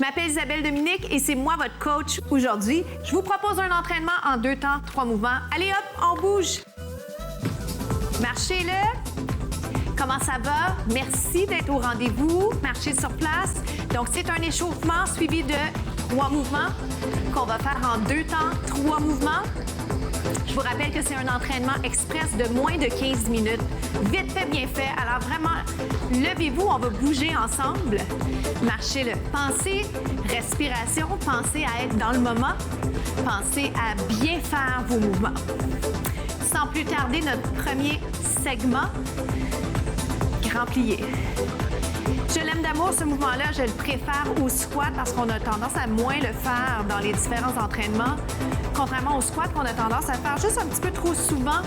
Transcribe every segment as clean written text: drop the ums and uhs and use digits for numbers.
Je m'appelle Isabelle Dominique et c'est moi votre coach aujourd'hui. Je vous propose un entraînement en 2 temps, 3 mouvements. Allez hop, on bouge. Marchez-le. Comment ça va? Merci d'être au rendez-vous. Marchez sur place. Donc, c'est un échauffement suivi de 3 mouvements qu'on va faire en 2 temps, 3 mouvements. Je vous rappelle que c'est un entraînement express de moins de 15 minutes. Vite fait, bien fait. Alors vraiment, levez-vous, on va bouger ensemble. Marchez-le. Pensez respiration, pensez à être dans le moment. Pensez à bien faire vos mouvements. Sans plus tarder, notre premier segment, grand plié. Je l'aime d'amour, ce mouvement-là, je le préfère au squat parce qu'on a tendance à moins le faire dans les différents entraînements, contrairement au squat qu'on a tendance à faire juste un petit peu trop souvent.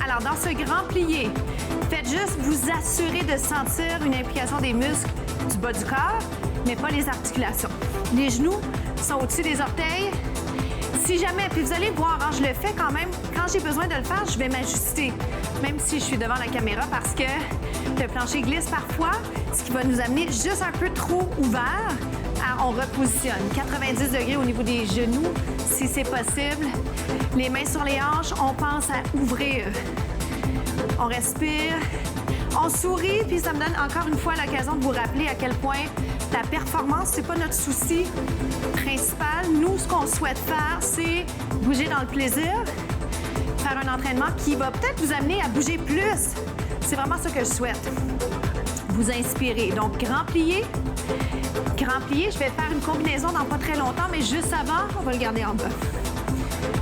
Alors, dans ce grand plié, faites juste vous assurer de sentir une implication des muscles du bas du corps, mais pas les articulations. Les genoux sont au-dessus des orteils. Si jamais, puis vous allez voir, hein, je le fais quand même, quand j'ai besoin de le faire, je vais m'ajuster, même si je suis devant la caméra, parce que le plancher glisse parfois, ce qui va nous amener juste un peu trop ouvert. Alors, on repositionne 90 degrés au niveau des genoux, si c'est possible. Les mains sur les hanches, on pense à ouvrir. On respire, on sourit, puis ça me donne encore une fois l'occasion de vous rappeler à quel point la performance, c'est pas notre souci principal. Nous, ce qu'on souhaite faire, c'est bouger dans le plaisir, faire un entraînement qui va peut-être vous amener à bouger plus. C'est vraiment ce que je souhaite. Vous inspirer. Donc, grand plié. Grand plié, je vais faire une combinaison dans pas très longtemps, mais juste avant, on va le garder en bas.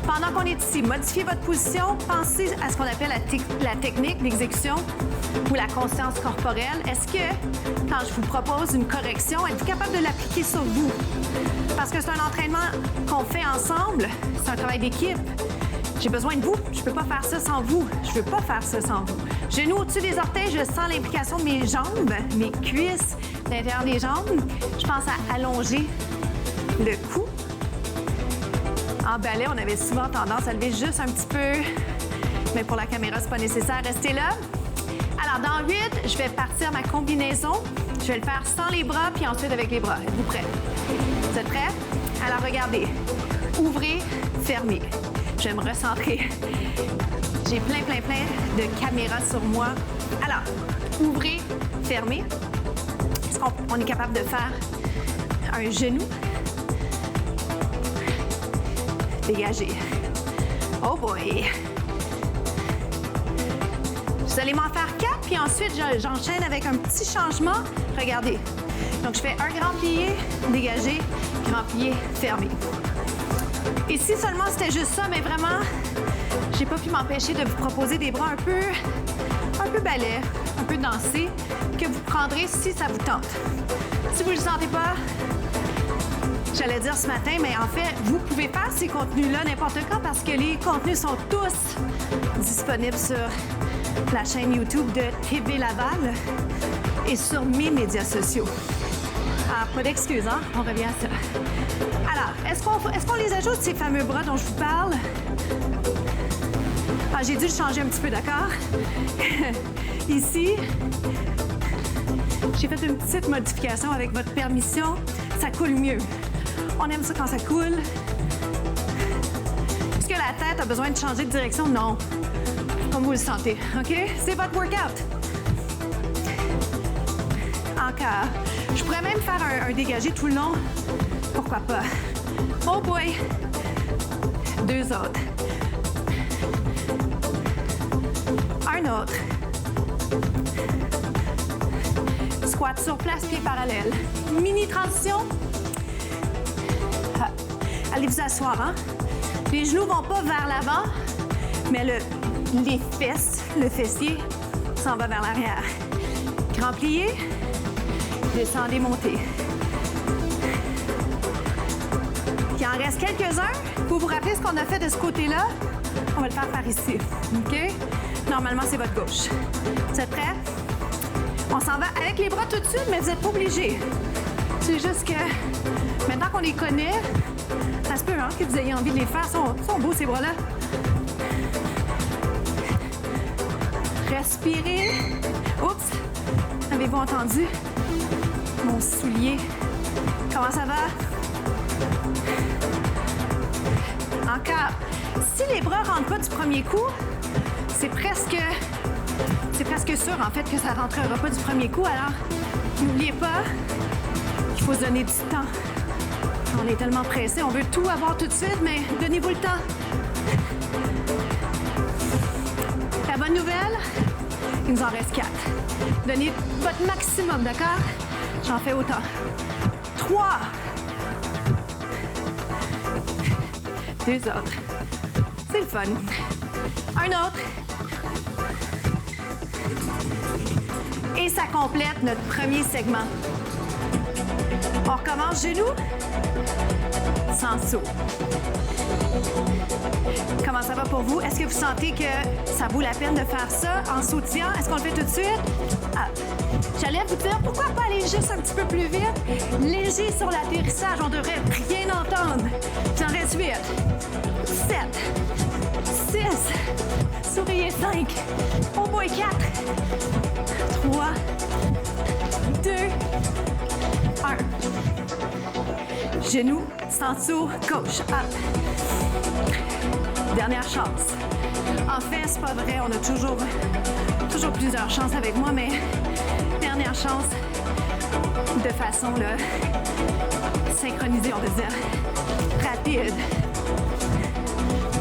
Pendant qu'on est ici, modifiez votre position. Pensez à ce qu'on appelle la technique d'exécution ou la conscience corporelle. Est-ce que, quand je vous propose une correction, êtes-vous capable de l'appliquer sur vous? Parce que c'est un entraînement qu'on fait ensemble. C'est un travail d'équipe. J'ai besoin de vous. Je ne peux pas faire ça sans vous. Je ne veux pas faire ça sans vous. Genoux au-dessus des orteils, je sens l'implication de mes jambes, mes cuisses, l'intérieur des jambes. Je pense à allonger le cou. En ballet, on avait souvent tendance à lever juste un petit peu, mais pour la caméra, c'est pas nécessaire. Restez là. Alors, dans 8, je vais partir ma combinaison. Je vais le faire sans les bras, puis ensuite avec les bras. Êtes-vous prêts? Vous êtes prêts? Alors, regardez. Ouvrez, fermez. Je vais me recentrer. J'ai plein de caméras sur moi. Alors, ouvrez, fermez. Est-ce qu'on est capable de faire un genou? Dégagez. Oh boy! Vous allez m'en faire 4, puis ensuite, j'enchaîne avec un petit changement. Regardez. Donc, je fais un grand plié, dégagé, grand plié, fermé. Et si seulement c'était juste ça, mais vraiment, j'ai pas pu m'empêcher de vous proposer des bras un peu balais, un peu dansés, que vous prendrez si ça vous tente. Si vous ne le sentez pas, j'allais dire ce matin, mais en fait, vous pouvez faire ces contenus-là n'importe quand parce que les contenus sont tous disponibles sur la chaîne YouTube de TV Laval et sur mes médias sociaux. Alors, pas d'excuses, hein? On revient à ça. Alors, est-ce qu'on les ajoute, ces fameux bras dont je vous parle? Ah, j'ai dû le changer un petit peu, d'accord? Ici, j'ai fait une petite modification avec votre permission. Ça coule mieux. On aime ça quand ça coule. Est-ce que la tête a besoin de changer de direction? Non. Comme vous le sentez, OK? C'est votre workout. Encore. Je pourrais même faire un dégagé tout le long. Pourquoi pas? Oh boy! 2 autres. Un autre. Squat sur place, pieds parallèles. Mini transition. Ah. Allez vous asseoir, hein? Les genoux vont pas vers l'avant, mais les fesses, le fessier s'en va vers l'arrière. Grand plié. Descendez, montez. Il en reste quelques-uns. Pour vous rappeler ce qu'on a fait de ce côté-là, on va le faire par ici. OK? Normalement, c'est votre gauche. Vous êtes prêts? On s'en va avec les bras tout de suite, mais vous n'êtes pas obligés. C'est juste que maintenant qu'on les connaît, ça se peut hein, que vous ayez envie de les faire. Ils sont beaux, ces bras-là. Respirez. Oups! Avez-vous entendu? Mon soulier Comment ça va? Encore. Si les bras ne rentrent pas du premier coup, c'est presque sûr, en fait, que ça ne rentrera pas du premier coup. Alors, n'oubliez pas qu'il faut se donner du temps. On est tellement pressé, on veut tout avoir tout de suite, mais donnez-vous le temps. La bonne nouvelle, il nous en reste 4. Donnez votre maximum, d'accord? J'en fais autant. 3. 2 autres. C'est le fun. Un autre. Et ça complète notre premier segment. On recommence genoux. Sans saut. Comment ça va pour vous? Est-ce que vous sentez que ça vaut la peine de faire ça en sautillant? Est-ce qu'on le fait tout de suite? Ah, j'allais vous dire, pourquoi pas aller juste un petit peu plus vite? Léger sur l'atterrissage, on devrait rien entendre. J'en reste 8, 7, 6, souriez 5, au bout 4, 3, 2, 1. Genoux, sans saut, gauche, up. Dernière chance. En fait, c'est pas vrai, on a toujours plusieurs chances avec moi, mais dernière chance de façon là, synchronisée, on va dire. Rapide.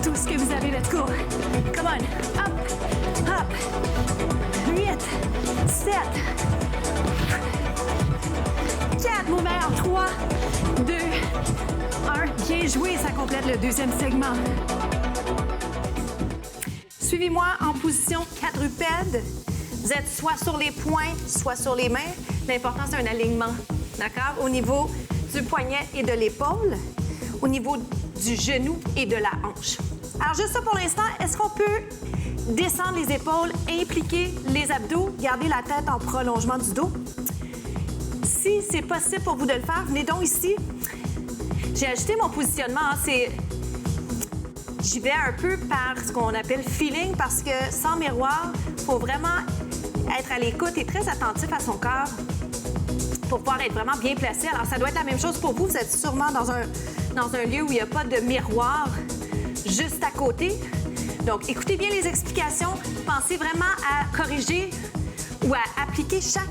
Tout ce que vous avez, let's go. Come on. Up, up. 8, 7, 4, mon meilleur. 3, 2, 1. Bien joué, ça complète le deuxième segment. Suivez-moi en position quadrupède. Vous êtes soit sur les poings, soit sur les mains. L'important, c'est un alignement, d'accord? Au niveau du poignet et de l'épaule, au niveau du genou et de la hanche. Alors, juste ça pour l'instant, est-ce qu'on peut descendre les épaules, impliquer les abdos, garder la tête en prolongement du dos? Si c'est possible pour vous de le faire, venez donc ici. J'ai ajusté mon positionnement, j'y vais un peu par ce qu'on appelle feeling parce que sans miroir, il faut vraiment être à l'écoute et très attentif à son corps pour pouvoir être vraiment bien placé. Alors, ça doit être la même chose pour vous. Vous êtes sûrement dans un lieu où il n'y a pas de miroir juste à côté. Donc, écoutez bien les explications. Pensez vraiment à corriger ou à appliquer chaque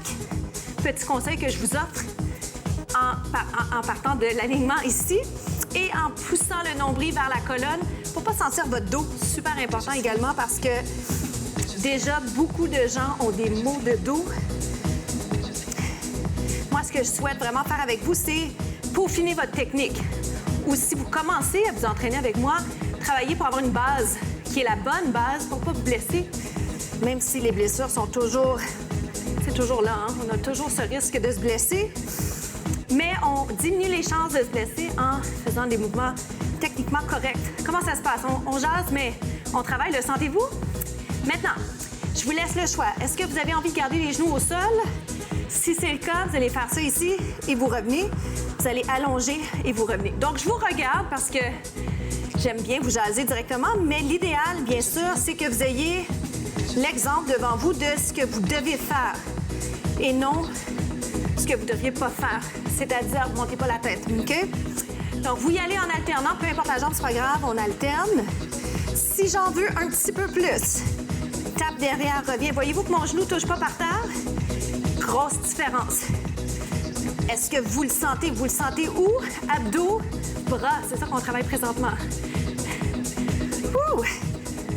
petit conseil que je vous offre en partant de l'alignement ici et en poussant le nombril vers la colonne pour ne pas sentir votre dos. Super important également parce que déjà, beaucoup de gens ont des maux de dos. Moi, ce que je souhaite vraiment faire avec vous, c'est peaufiner votre technique. Ou si vous commencez à vous entraîner avec moi, travailler pour avoir une base qui est la bonne base pour ne pas vous blesser. Même si les blessures sont toujours... C'est toujours là, hein? On a toujours ce risque de se blesser. Mais on diminue les chances de se blesser en faisant des mouvements techniquement corrects. Comment ça se passe? On jase, mais on travaille, le sentez-vous? Maintenant, je vous laisse le choix. Est-ce que vous avez envie de garder les genoux au sol? Si c'est le cas, vous allez faire ça ici et vous revenez. Vous allez allonger et vous revenez. Donc, je vous regarde parce que j'aime bien vous jaser directement, mais l'idéal, bien sûr, c'est que vous ayez l'exemple devant vous de ce que vous devez faire et non ce que vous ne devriez pas faire. C'est-à-dire, ne montez pas la tête, OK? Donc, vous y allez en alternant, peu importe la jambe, c'est pas grave, on alterne. Si j'en veux un petit peu plus, tape derrière, reviens. Voyez-vous que mon genou ne touche pas par terre? Grosse différence. Est-ce que vous le sentez? Vous le sentez où? Abdos, bras, c'est ça qu'on travaille présentement. Ouh!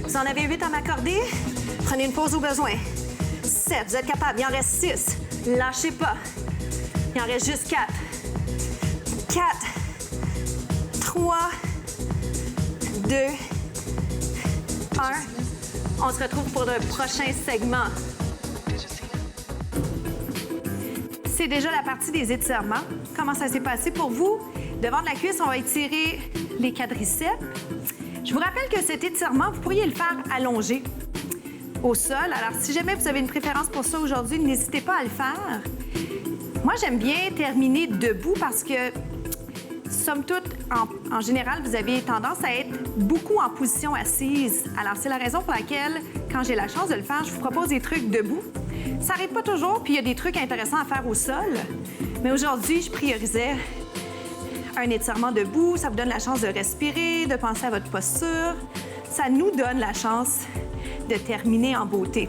Vous en avez 8 à m'accorder? Prenez une pause au besoin. 7, vous êtes capable, il en reste 6. Lâchez pas. Il en reste juste 4. 4, 3, 2, 1. On se retrouve pour le prochain segment. C'est déjà la partie des étirements. Comment ça s'est passé pour vous? Devant de la cuisse, on va étirer les quadriceps. Je vous rappelle que cet étirement, vous pourriez le faire allongé au sol. Alors, si jamais vous avez une préférence pour ça aujourd'hui, n'hésitez pas à le faire. Moi, j'aime bien terminer debout parce que, somme toute, en général, vous avez tendance à être beaucoup en position assise. Alors, c'est la raison pour laquelle, quand j'ai la chance de le faire, je vous propose des trucs debout. Ça n'arrive pas toujours, puis il y a des trucs intéressants à faire au sol. Mais aujourd'hui, je priorisais un étirement debout. Ça vous donne la chance de respirer, de penser à votre posture. Ça nous donne la chance de terminer en beauté.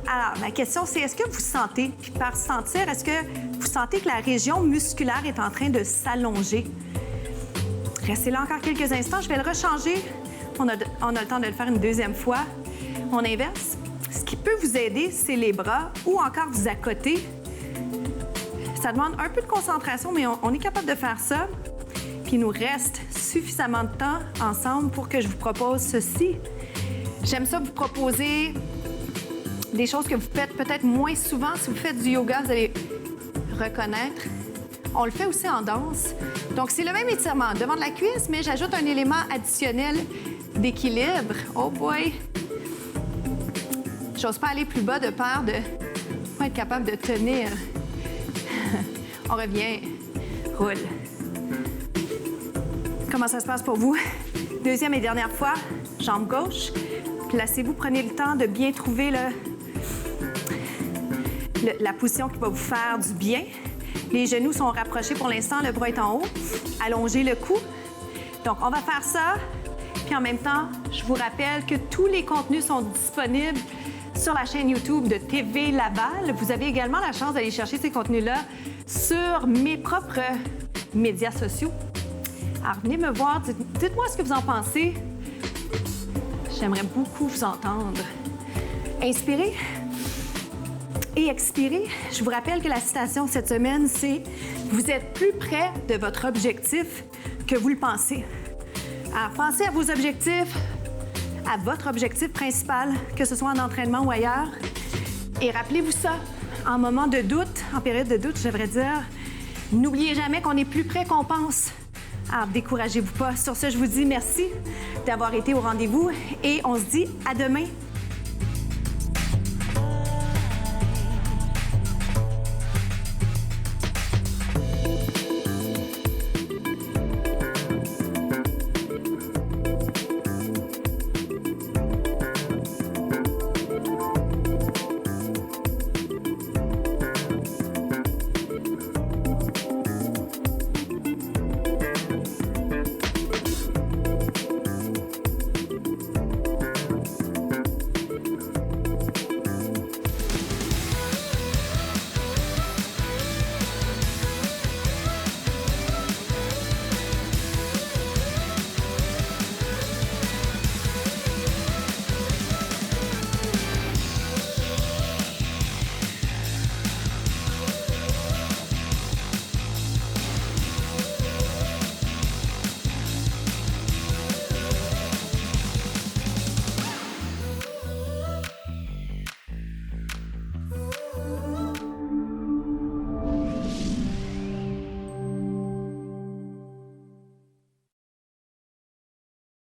Alors, ma question, c'est est-ce que vous sentez, puis par sentir, est-ce que vous sentez que la région musculaire est en train de s'allonger? Restez là encore quelques instants. Je vais le rechanger. On a le temps de le faire une deuxième fois. On inverse. Ce qui peut vous aider, c'est les bras ou encore vous accoter. Ça demande un peu de concentration, mais on est capable de faire ça. Puis il nous reste suffisamment de temps ensemble pour que je vous propose ceci. J'aime ça vous proposer des choses que vous faites peut-être moins souvent. Si vous faites du yoga, vous allez reconnaître. On le fait aussi en danse. Donc, c'est le même étirement devant de la cuisse, mais j'ajoute un élément additionnel d'équilibre. Oh boy! J'ose pas aller plus bas de peur de pas être capable de tenir. On revient. Roule. Comment ça se passe pour vous? Deuxième et dernière fois, jambe gauche. Placez-vous, prenez le temps de bien trouver la position qui va vous faire du bien. Les genoux sont rapprochés pour l'instant, le bras est en haut. Allongez le cou. Donc, on va faire ça. Puis en même temps, je vous rappelle que tous les contenus sont disponibles sur la chaîne YouTube de TV Laval. Vous avez également la chance d'aller chercher ces contenus-là sur mes propres médias sociaux. Alors, venez me voir. Dites-moi ce que vous en pensez. J'aimerais beaucoup vous entendre. Inspirez et expirez. Je vous rappelle que la citation cette semaine, c'est « Vous êtes plus près de votre objectif que vous le pensez ». Alors, pensez à vos objectifs, à votre objectif principal, que ce soit en entraînement ou ailleurs. Et rappelez-vous ça, en moment de doute, en période de doute, je devrais dire, n'oubliez jamais qu'on est plus près qu'on pense. Alors, découragez-vous pas. Sur ce, je vous dis merci d'avoir été au rendez-vous et on se dit à demain